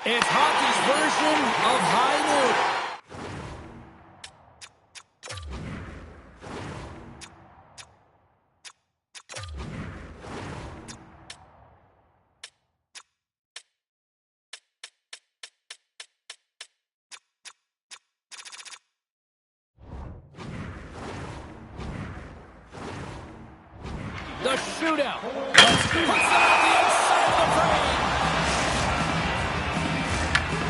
It's hockey's version of high noon. The shootout. Puts it on the inside of the frame.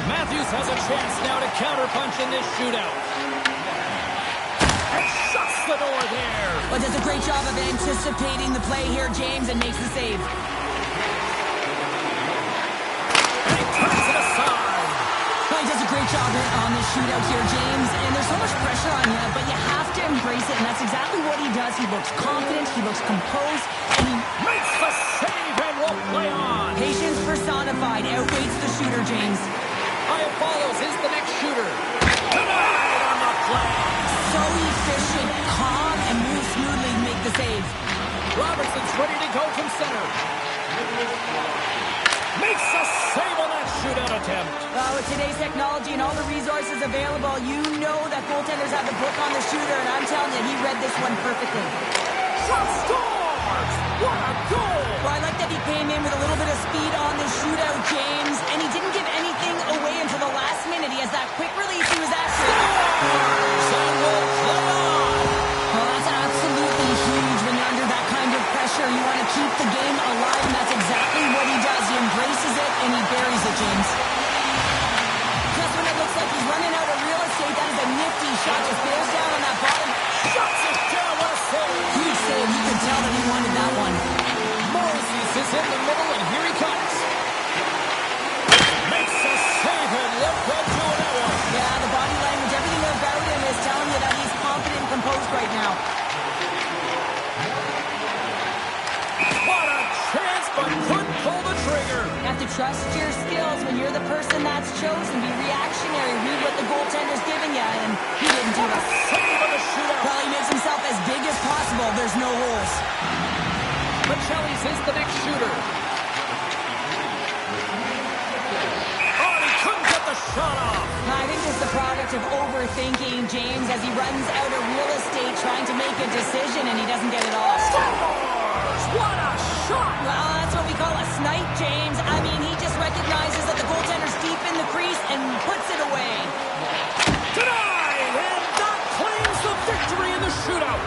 Matthews has a chance now to counterpunch in this shootout. And shuts the door there. Well, does a great job of anticipating the play here, James, and makes the save. And he turns it aside. Well, he does a great job on this shootout here, James, and there's so much pressure on you, but you have to embrace it, and that's exactly what he does. He looks confident, he looks composed, and he makes the save and will play on. Patience personified outweighs the shooter, James. Hyatt follows. Is the next shooter. Denied on the play. So efficient, calm, and moves smoothly to make the save. Robertson's ready to go from center. Makes a save on that shootout attempt. With today's technology and all the resources available, you know that goaltenders have the book on the shooter, and I'm telling you, he read this one perfectly. Shot scores! What a goal! Well, I like that he came in with a little bit of speed on the shootout, James, and he didn't give anything away until the last minute. He has that quick release. He was accurate. And will play on. Well, that's absolutely huge when you're under that kind of pressure. You want to keep the game alive, and that's exactly what he does. He embraces it, and he buries it, James. Just when it looks like he's running out of real estate, that is a nifty shot. Just bears down on that bottom. Shuts it down. What a save. Huge save. You can tell that he wanted that one. Moses is in the middle, and here he comes. Makes a save, and look who's doing that one. Yeah, the body language, everything about him is telling you that he's confident and composed right now. What a chance, but couldn't pull the trigger. You have to trust your skills when you're the person that's chosen. Be reactionary. Read what the goaltender's giving you, and he didn't do it. Save on the shootout. Well, he makes himself as big as possible. There's no holes. Michelli's is the next shooter. Oh, he couldn't get the shot off. I think this is the product of overthinking, James, as he runs out of real estate trying to make a decision, and he doesn't get it off. Scores! What a shot! Well, that's what we call a snipe, James. I mean, he just recognizes that the goaltender's deep in the crease and puts it away. Denied! And that claims the victory in the shootout.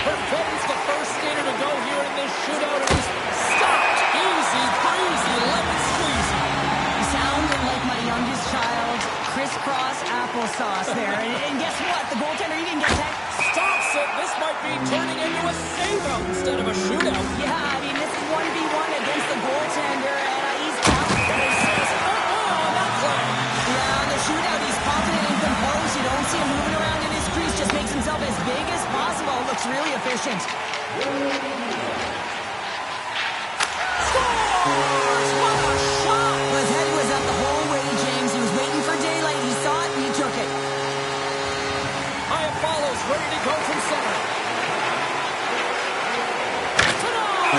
Perfetti's the first skater to go here in this shootout, and he's stopped. Easy, breezy, lemon squeezy. You sound like my youngest child, crisscross applesauce there. And guess what? The goaltender, he didn't get that. Stops it. This might be turning into a save-out instead of a shootout. Yeah, I mean, this is 1v1 against the goaltender, and he's out. And he says, on that play. Yeah, on the shootout, he's confident and composed. You don't see him moving around in his crease. Just makes himself as big as possible. Looks really efficient. Scores! What a shot! Well, his head was up the whole way, James. He was waiting for daylight. He saw it, and he took it. Hyatt follows, ready to go from center. Tonight!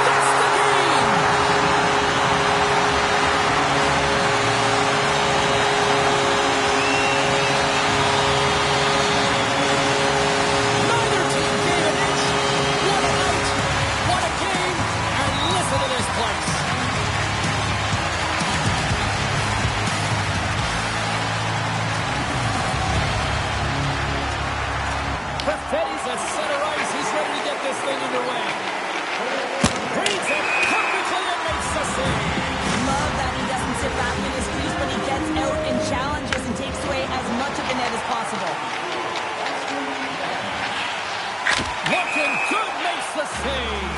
That's the game! Neither team gave an inch. What a night! What a game! And listen to this place. Perfetti's at center ice. He's ready to get this thing underway. Reads it perfectly and makes the save. Love that he doesn't sit back in his crease, but he gets out and challenges and takes away as much of the net as possible. Looking good, makes the save.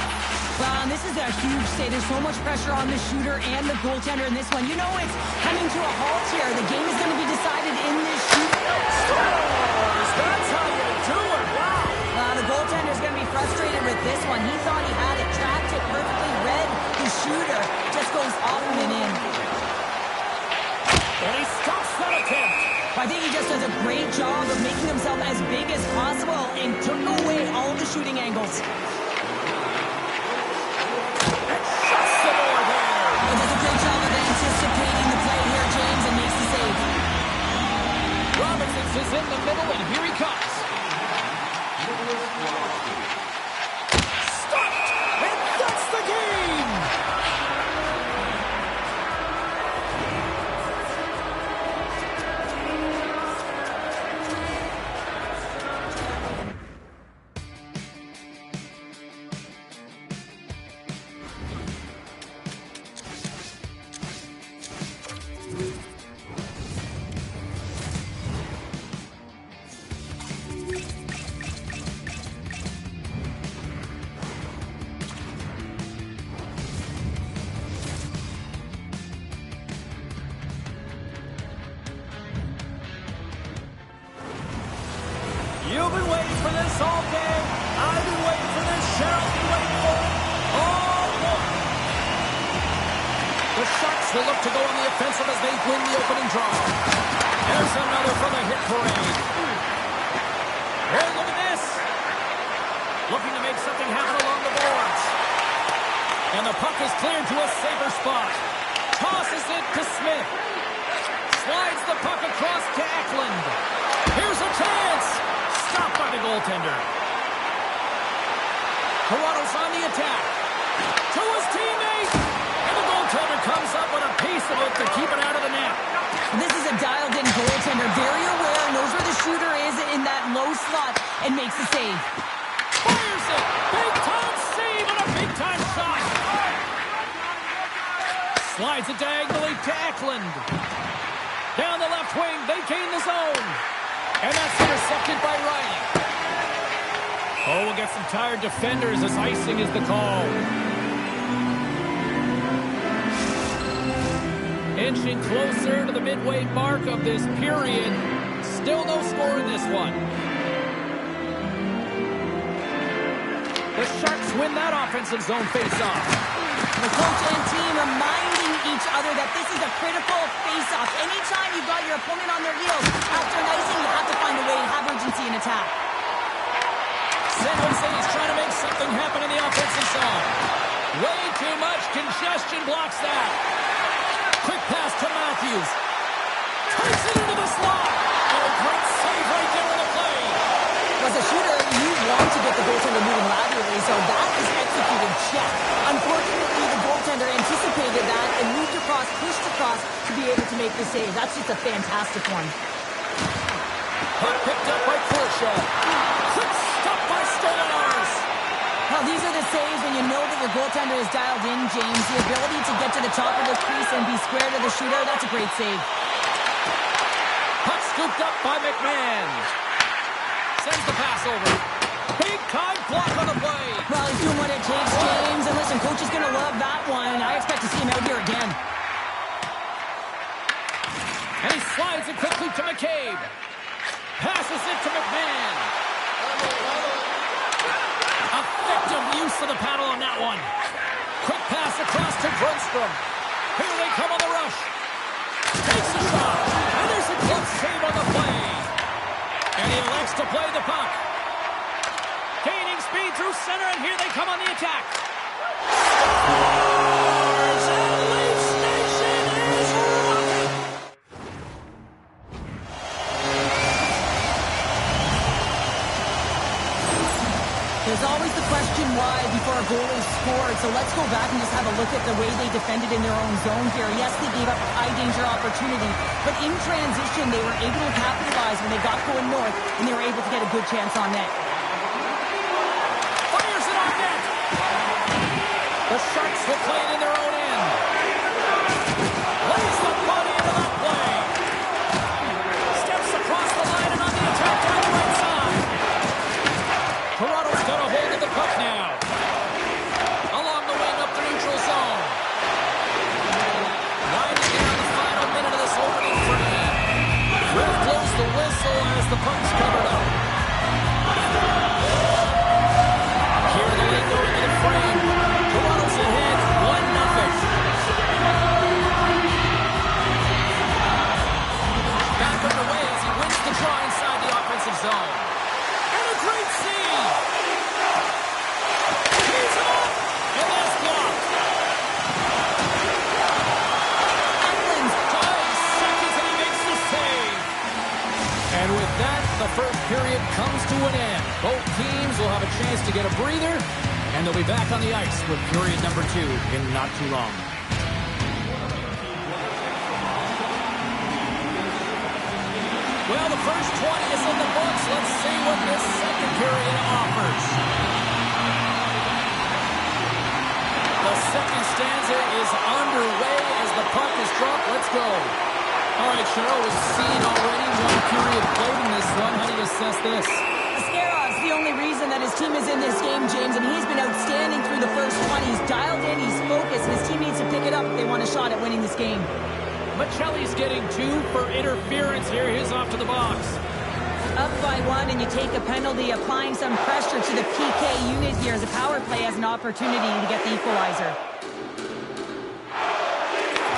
Well, and this is a huge save. There's so much pressure on the shooter and the goaltender in this one. You know it's coming to a halt here. The game is going to be decided in this shootout. Scores! That's how you do it. Wow. The goaltender's going to be frustrated with this one. He thought he had it, tracked it perfectly, read the shooter. Just goes off and in. And he stops that attempt. I think he just does a great job of making himself as big as possible and took away all the shooting angles. He does a great job of anticipating the play here, James, and makes the save. Robertson is in the middle, and here he comes. Stopped, and that's the game! You've been waiting for this all day. I've been waiting for this. Cheryl's been waiting for it all morning. The Sharks will look to go on the offensive as they win the opening draw. There's another for the hit parade. Oh, look at this. Looking to make something happen along the boards. And the puck is cleared to a safer spot. Tosses it to Smith. Slides the puck across to Eklund. Here's a chance. Stopped by the goaltender. Toronto's on the attack. To his teammate. And the goaltender comes up with a piece of it to keep it out of the net. This is a dialed-in goaltender. Very aware, knows where the shooter is in that low slot, and makes the save. Fires it. Big-time save and a big-time shot. Slides it diagonally to Eklund. Down the left wing, they gain the zone. And that's intercepted by Riley. Oh, we'll get some tired defenders as icing is the call. Inching closer to the midway mark of this period. Still no score in this one. The Sharks win that offensive zone face-off. The coach and team reminding each other that this is a critical face-off. Anytime you've got your opponent on their heels, after an icing, you have to find a way to have urgency in attack. San Jose is trying to make something happen in the offensive zone. Way too much congestion blocks that. Quick pass to Matthews. Takes it into the slot. And a great save right there in the play. As a shooter, you want to get the goaltender moving laterally, so that is executed check. Unfortunately, the goaltender anticipated that and moved across, pushed across to be able to make the save. That's just a fantastic one. Puck picked up by Kershaw. Quick stop by Stolarz. Now, these are the saves when you know that your goaltender is dialed in, James. The ability to get to the top of the crease and be square to the shooter, that's a great save. Puck scooped up by McMahon. Sends the pass over. Big time block on the play. Well, he's doing what it takes, James. And listen, coach is going to love that one. I expect to see him out here again. And he slides it quickly to McCabe. Passes it to McMahon. Effective use of the paddle on that one. Quick pass across to Grundstrom. Here they come on the rush. Takes a shot. And there's a close save on the play. And he elects to play the puck. Gaining speed through center, and here they come on the attack. Scores! And Leaf Nation is rocking! There's always the question why before a goal is scored, so let's go back and just have a look at the way they defended in their own zone here. Yes, they gave up a high-danger opportunity, but in transition, they were able to capitalize when they got going north, and they were able to get a good chance on net. Fires it on net! The Sharks will play it in their own end. Lays the body into that play. Steps across the line and on the attack down the right side. Toronto's got a hold of the puck now. Along the wing up the neutral zone. Winding down the final minute of this opening frame. Ref blows the whistle as the puck's covered up. Here they go into the frame. Toronto's ahead, 1-0. Back underway And with that, the first period comes to an end. Both teams will have a chance to get a breather, and they'll be back on the ice with period number 2 in not too long. Well, the first 20 is in the books. Let's see what this second period offers. The second stanza is underway as the puck is dropped. Let's go. All right, Cheryl, we've seen already one period played in this one. How do you assess this? Ascarov's the only reason that his team is in this game, James, and he's been outstanding through the first 20. He's dialed in, he's focused, and his team needs to pick it up if they want a shot at winning this game. Michelli's getting 2 for interference here. He's off to the box. Up by 1, and you take a penalty, applying some pressure to the PK unit here as the power play has an opportunity to get the equalizer.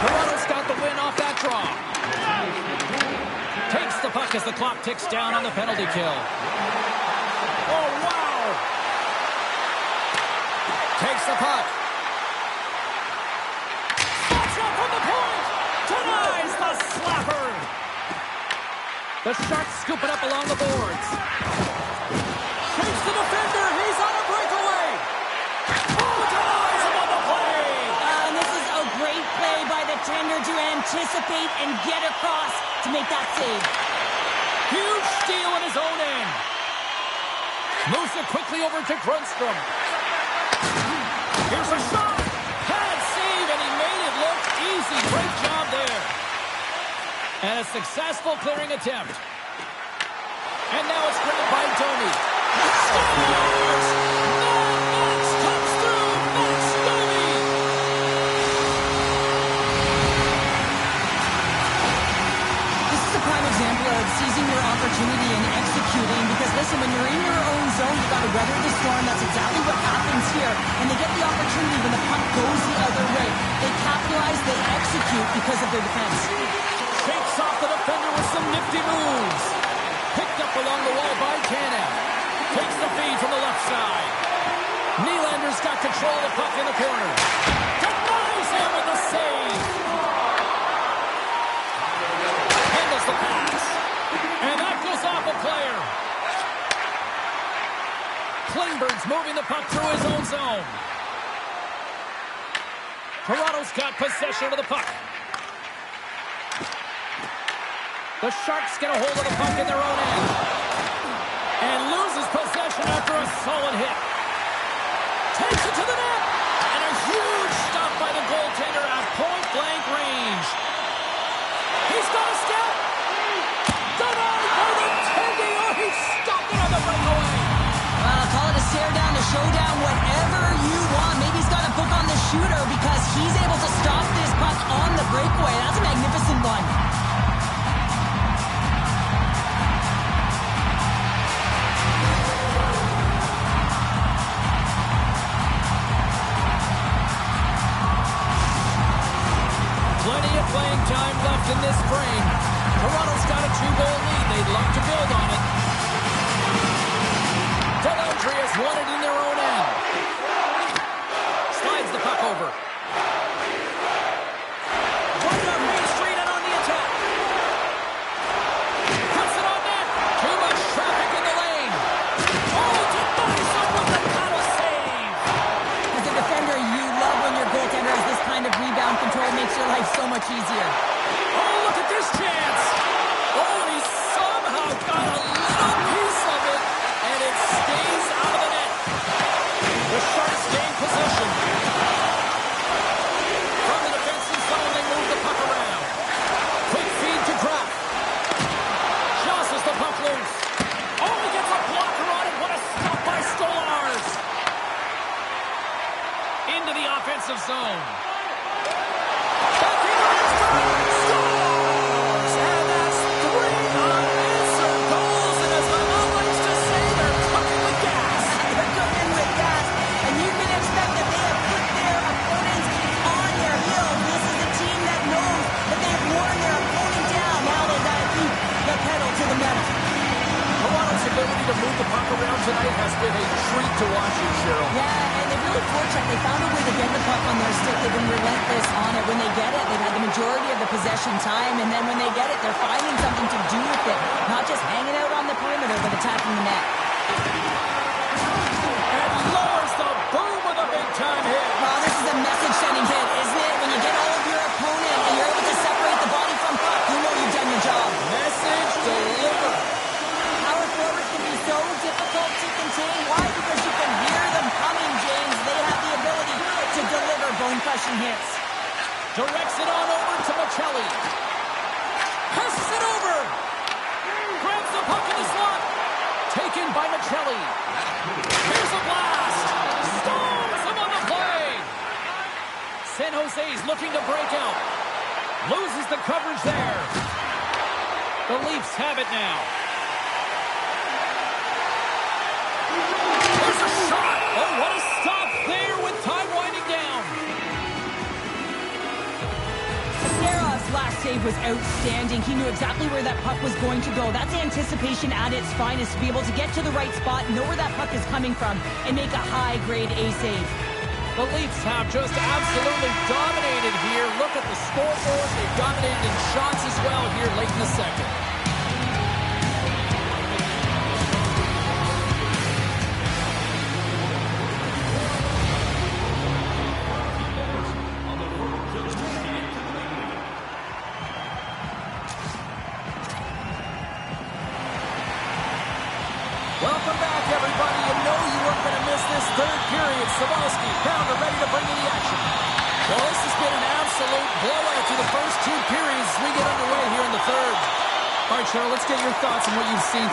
Toronto's got the win off that draw. Takes the puck as the clock ticks down on the penalty kill. Oh, wow! Takes the puck. Spots up from the point! Denies the slapper! The Sharks scoop it up along the boards. Takes the defender. He's on a breakaway. Oh, denies him on the play! And this is a great play by the tender to anticipate and get across to make that save. Huge steal in his own end. Moves it quickly over to Grundstrom. Here's a shot. Pad save, and he made it look easy. Great job there. And a successful clearing attempt. And now it's cleared by Domi. Scores! Max comes through. Max Domi. This is a prime example of seizing your opportunity and executing, because listen, when you're in your own zone, you've got to weather the storm. That's exactly what happens here. And they get the opportunity when the puck goes the other way. They capitalize, they execute because of their defense. Shakes off the defender with some nifty moves. Picked up along the wall by Tanev. Takes the feed from the left side. Nylander's got control of the puck in the corner. Denies him with the save. Handles the pass. And that goes off a player. Klingberg's moving the puck through his own zone. Toronto's got possession of the puck. The Sharks get a hold of the puck in their own end. And loses possession after a solid hit. Takes it to the net. And a huge stop by the goaltender at point-blank range. He's got a step. Denied by the Tendy. Oh, he stopped it on the breakaway. Call it a stare down, a showdown, whatever you want. Maybe he's got a book on the shooter because he's able to stop this puck on the breakaway. That's a magnificent one. Plenty of playing time left in this frame. Toronto's got a 2-goal lead. They'd love to build on it. Dellandry has won it in their own end. Slides the puck over. Right on Main Street and on the attack. Puts it on net. Too much traffic in the lane. Oh, denies him with the paddle save. As a defender, you love when your goaltender has this kind of rebound control. It makes your life so much easier. Oh, look at this chance. Oh, and he somehow got a little piece of it, and it stays out of the net. The Sharks gain possession. From the defensive zone, they move the puck around. Quick feed to Kraft. Josses the puck loose. Oh, he gets a blocker on it. What a stop by Stolarz. Into the offensive zone. Back into Stolarz. And that's 3 unanswered goals. And as my mom likes to say, they're cooking with gas. They're cooking with gas, and you can expect that they have put their opponents on their heels. This is a team that knows that they have worn their opponent down. Now they've got to keep the pedal to the metal. Toronto's ability to move the puck around tonight has been a treat to watch here, Cheryl. Yeah, and they've really forechecked. They found a way to get the puck on their stick. They've been relentless on it. When they get it, they've had the majority of the possession time, and then when they get it, they're finding something to do with it. Not just transition hits. Directs it on over to Michelli. Passes it over. Grabs the puck in the slot. Taken by Michelli. Here's a blast. Stones him on the play. San Jose's looking to break out. Loses the coverage there. The Leafs have it now. There's a shot. Oh, what a stop there with time winding down. Serra's last save was outstanding. He knew exactly where that puck was going to go. That's anticipation at its finest, to be able to get to the right spot, know where that puck is coming from, and make a high-grade A save. The Leafs have just absolutely dominated here. Look at the scoreboard. They've dominated in shots as well here late in the second. Welcome back, everybody. You know you weren't going to miss this third period. Savalsky, Pounder ready to bring in the action. Well, this has been an absolute blowout through the first two periods as we get underway here in the third. All right, Cheryl, let's get your thoughts on what you've seen